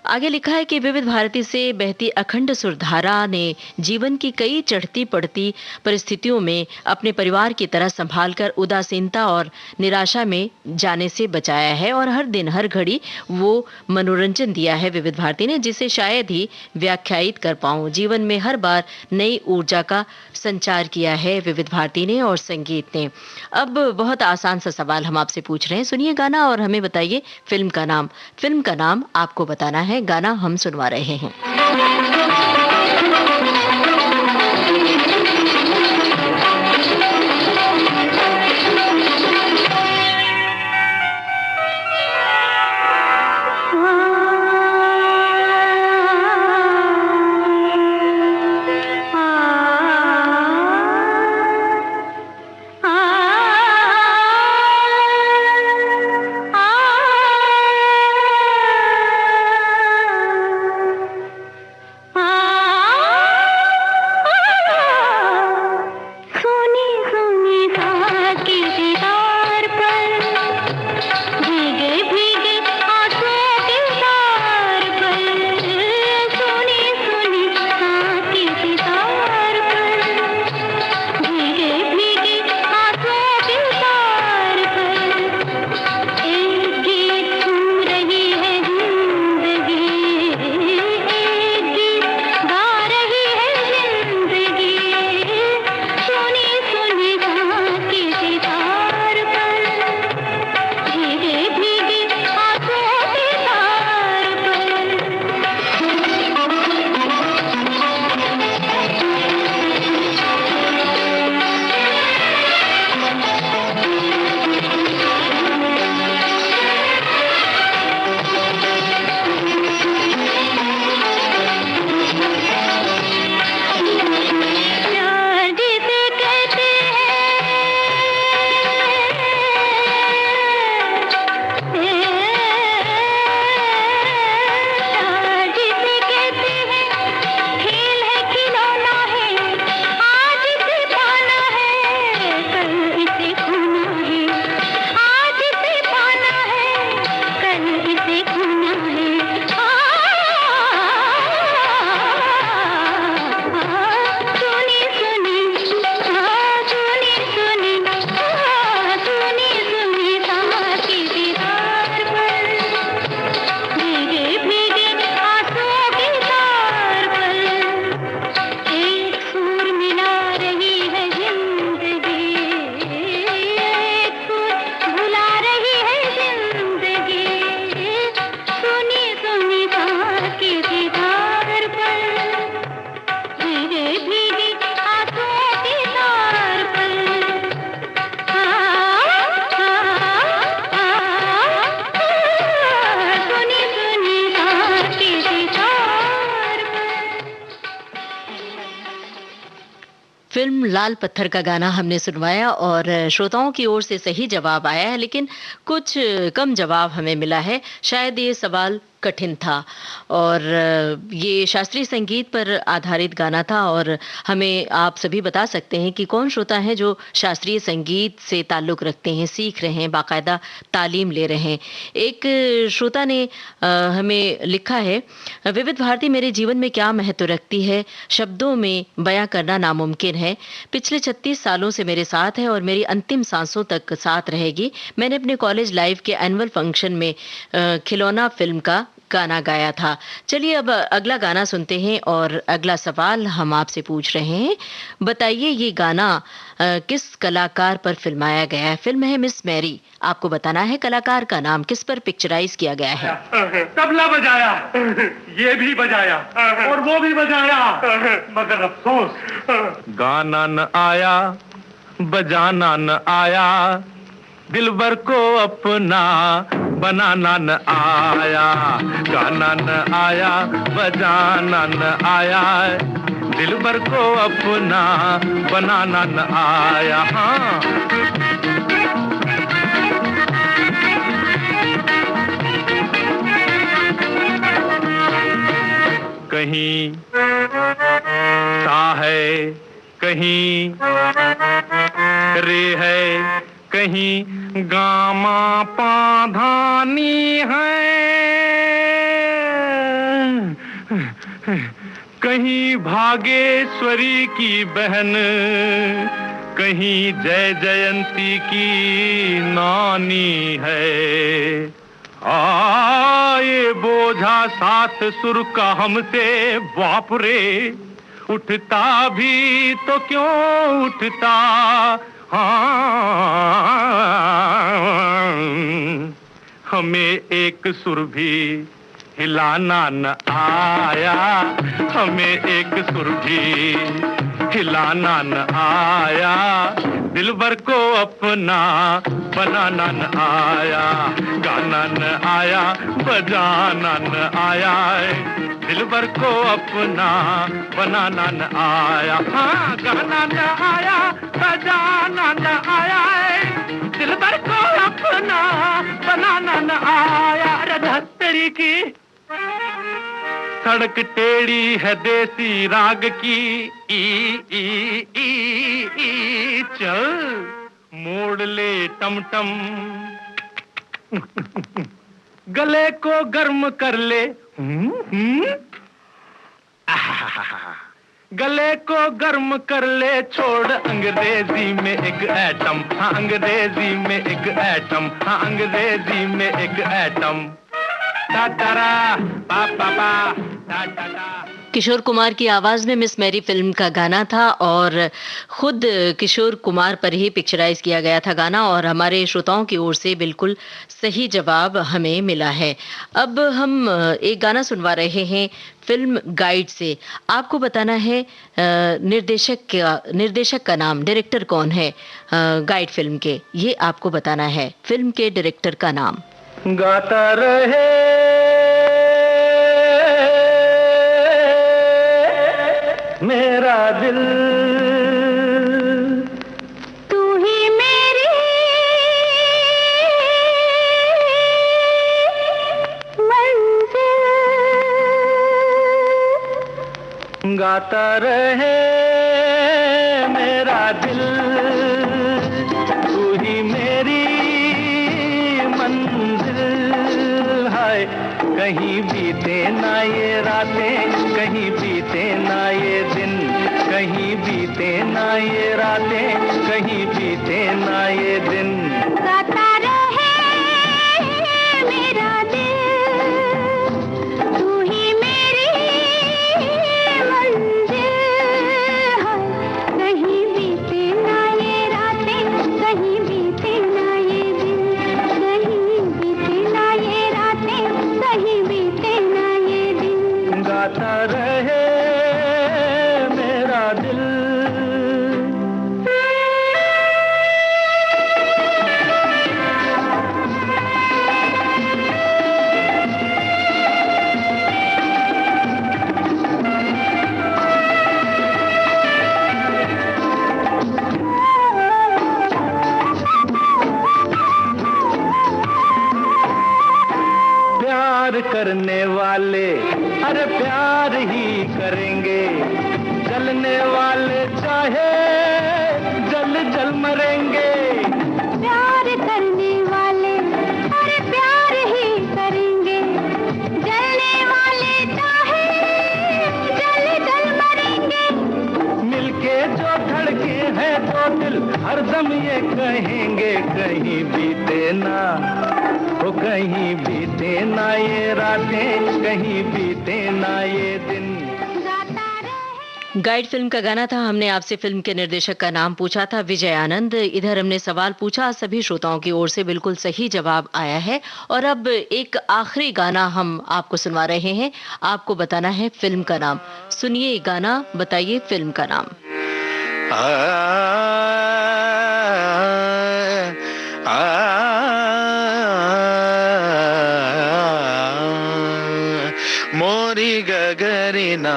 आगे लिखा है कि विविध भारती से बहती अखंड सुरधारा ने जीवन की कई चढ़ती पड़ती परिस्थितियों में अपने परिवार की तरह संभालकर उदासीनता और निराशा में जाने से बचाया है। और हर दिन हर घड़ी वो मनोरंजन दिया है विविध भारती ने, जिसे शायद ही व्याख्यायित कर पाऊं। जीवन में हर बार नई ऊर्जा का संचार किया है विविध भारती ने और संगीत ने। अब बहुत आसान सा सवाल हम आपसे पूछ रहे हैं। सुनिए गाना और हमें बताइए फिल्म का नाम। फिल्म का नाम आपको बताना है, गाना हम सुनवा रहे हैं। फिल्म लाल पत्थर का गाना हमने सुनवाया और श्रोताओं की ओर से सही जवाब आया है, लेकिन कुछ कम जवाब हमें मिला है। शायद ये सवाल कठिन था और ये शास्त्रीय संगीत पर आधारित गाना था और हमें आप सभी बता सकते हैं कि कौन श्रोता हैं जो शास्त्रीय संगीत से ताल्लुक़ रखते हैं, सीख रहे हैं, बाकायदा तालीम ले रहे हैं। एक श्रोता ने हमें लिखा है, विविध भारती मेरे जीवन में क्या महत्व रखती है, शब्दों में बयां करना नामुमकिन है। पिछले 36 सालों से मेरे साथ है और मेरी अंतिम सांसों तक साथ रहेगी। मैंने अपने कॉलेज लाइफ के एनुअल फंक्शन में खिलौना फिल्म का गाना गाया था। चलिए अब अगला गाना सुनते हैं और अगला सवाल हम आपसे पूछ रहे हैं। बताइए ये गाना किस कलाकार पर फिल्माया गया है? फिल्म है मिस मैरी। आपको बताना है कलाकार का नाम, किस पर पिक्चराइज किया गया है। तबला बजाया, ये भी बजाया और वो भी बजाया, मगर अफसोस गाना न आया, बजाना न आया, दिलबर को अपना बनाना न आया। गाना न आया, बजाना न आया, दिलबर को अपना बनाना न आया। हाँ कहीं सा है, कहीं रे है, कहीं गामा पाधानी है, कहीं भागेश्वरी की बहन, कहीं जय जयंती की नानी है। ये बोझा साथ सुर का हमसे बाप रे, उठता भी तो क्यों उठता। हमें एक सुर भी हिलाना न आया, हमें एक सुर भी हिलाना न आया, दिलबर को अपना बनाना न आया। गाना न आया, बजाना न आया, दिलबर को अपना बनाना न आया। हाँ गाना न आया, बजाना न आया, दिलबर को अपना बनाना न आया। रधस्तरी की सड़क टेढ़ी है देसी राग की, ई चल मोड़ ले टमटम, गले को गर्म कर ले, गले को गर्म कर ले, छोड़ अंग्रेजी में एक एटम। हाँ अंग्रेजी में एक एटम, हाँ अंग्रेजी में एक एटम। किशोर कुमार की आवाज में मिस मैरी फिल्म का गाना था और खुद किशोर कुमार पर ही पिक्चराइज किया गया था गाना और हमारे श्रोताओं की ओर से बिल्कुल सही जवाब हमें मिला है। अब हम एक गाना सुनवा रहे हैं फिल्म गाइड से। आपको बताना है निर्देशक का नाम, डायरेक्टर कौन है गाइड फिल्म के, ये आपको बताना है, फिल्म के डायरेक्टर का नाम। गाता रहे मेरा दिल, तू ही मेरी मंजिल। गाता रहे मेरा दिल, तू ही मेरी मंजिल। हाय कहीं बीते ना ये रातें, कहीं बीते ना ये दिन, कहीं बीते ना ये रातें, कहीं बीते ना ये दिन। गाता रहे मेरा दिल, तू ही मेरी मंजिल। कहीं बीते ना ये रातें, कहीं बीते ना ये दिन, कहीं बीते ना ये रातें, कहीं बीते ना ये दिन। गाता रहे मेरा दिल। दो दिल हरदम ये कहेंगे कहीं बीते ना, ओ कहीं बीते ना ये रातें, कहीं बीते ना ये दिन। गाइड फिल्म का गाना था। हमने आपसे फिल्म के निर्देशक का नाम पूछा था, विजय आनंद। इधर हमने सवाल पूछा, सभी श्रोताओं की ओर से बिल्कुल सही जवाब आया है। और अब एक आखिरी गाना हम आपको सुनवा रहे हैं। आपको बताना है फिल्म का नाम। सुनिए गाना, बताइए फिल्म का नाम। मोरी गगरिना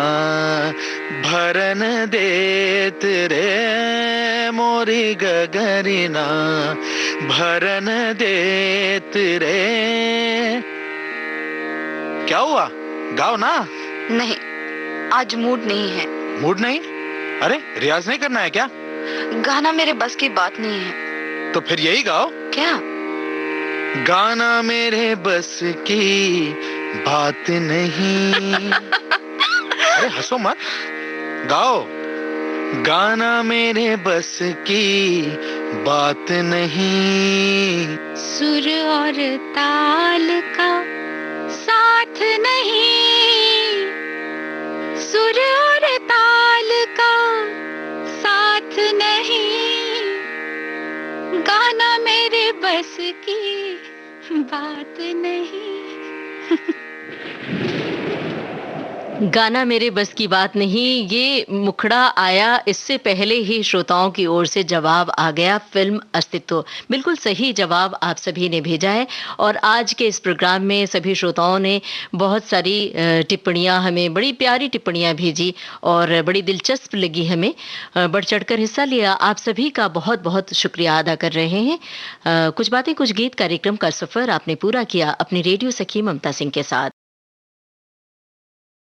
भरन देत रे, मोरी गगरिना भरन देत रे। क्या हुआ, गाओ ना। नहीं, आज मूड नहीं है। मूड नहीं? अरे रियाज नहीं करना है क्या? गाना मेरे बस की बात नहीं है। तो फिर यही गाओ। क्या? गाना मेरे बस की बात नहीं। अरे हंसो मत, गाओ। गाना मेरे बस की बात नहीं, सुर और ताल का साथ नहीं, सुर और ताल का साथ नहीं, गाना मेरे बस की बात नहीं। गाना मेरे बस की बात नहीं, ये मुखड़ा आया, इससे पहले ही श्रोताओं की ओर से जवाब आ गया, फिल्म अस्तित्व। बिल्कुल सही जवाब आप सभी ने भेजा है। और आज के इस प्रोग्राम में सभी श्रोताओं ने बहुत सारी टिप्पणियां, हमें बड़ी प्यारी टिप्पणियां भेजी और बड़ी दिलचस्प लगी हमें। बढ़ चढ़कर हिस्सा लिया। आप सभी का बहुत बहुत शुक्रिया अदा कर रहे हैं। कुछ बातें कुछ गीत कार्यक्रम का सफर आपने पूरा किया अपनी रेडियो सखी ममता सिंह के साथ।